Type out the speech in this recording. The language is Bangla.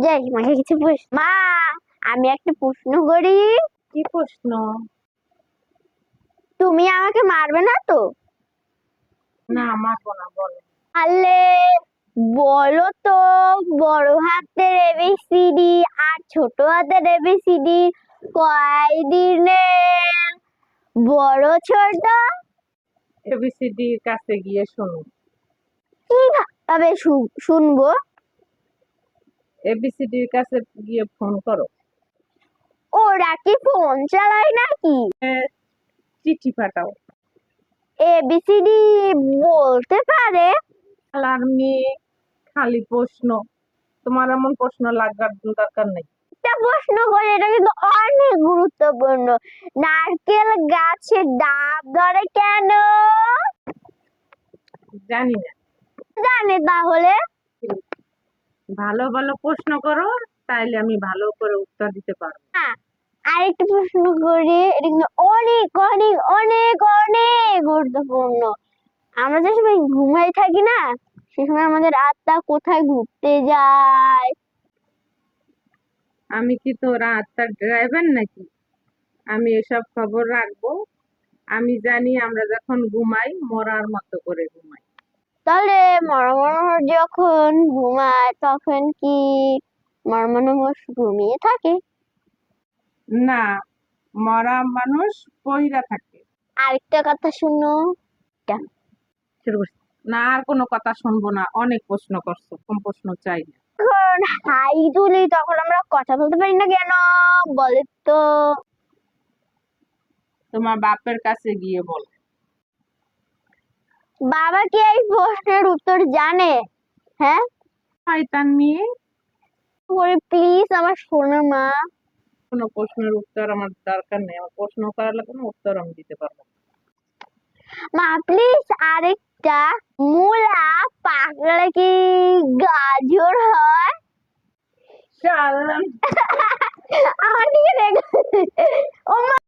যাই মাকে কিছু মা, আমি একটা প্রশ্ন করি। কি প্রশ্ন? তুমি আমাকে মারবে না তো? না, মারবো না, বলো। আলে বলো তো, বড় হাতের এবিসিডি আর ছোট হাতের এবিসিডি কয় দিনে বড় ছোট? এবিসিডির কাছে গিয়ে শুনুন। কিভাবে শুনবো? এবিসিডির কাছে গিয়ে ফোন করো। ওরা কি ফোন চালায় নাকি? চিঠি পাঠাও। এবিসিডি বলতে পারে? খেলার মেয়ে, খালি প্রশ্ন। তোমার এমন প্রশ্ন লাগার দরকার নেই। একটা প্রশ্ন করে, এটা কিন্তু অনেক গুরুত্বপূর্ণ। নারকেল গাছে ডাব ধরে কেন? জানি না। জানে তাহলে? ভালো ভালো প্রশ্ন করো, তাইলে আমি ভালো করে উত্তর দিতে পারবো। হ্যাঁ, আরেকটা প্রশ্ন করি, এটা কিন্তু অনেক অনেক অনেক অনেক গুরুত্বপূর্ণ। আমরা যে সময় ঘুমাই থাকি না, সে সময় আমাদের আত্মা কোথায় ঘুরতে যায়? আমি কি তোর আত্মার ড্রাইভার নাকি? আমি এসব খবর রাখবো? আমি জানি আমরা যখন ঘুমাই মরার মতো করে ঘুমাই। তাহলে মরমনোহর যখন ঘুমায় তখন কি মরমনোহর ঘুমিয়ে থাকে? না, মরা মানুষ পইরা থাকে। আরেকটা কথা শুনো। শুরু করছি। না, আর কোনো কথা শুনবো না, অনেক প্রশ্ন করছো, কোন প্রশ্ন চাই না। যখন হাই তুলি তখন আমরা কথা বলতে পারি না কেন বলে তো? তোমার বাপের কাছে গিয়ে বল। বাবা কি এই প্রশ্নের উত্তর জানে? হ্যাঁ, শয়তান মেয়ে। প্লিজ আমার সোনা মা। কোনো প্রশ্নের উত্তর আমার দরকার নেই, আমার প্রশ্ন করালে কোনো উত্তর আমি দিতে পারবো না। মা প্লিজ আরেকটা, মূলা পাকলে কি গাজর হয়? শালা। আমার দিকে রেখে ও মা।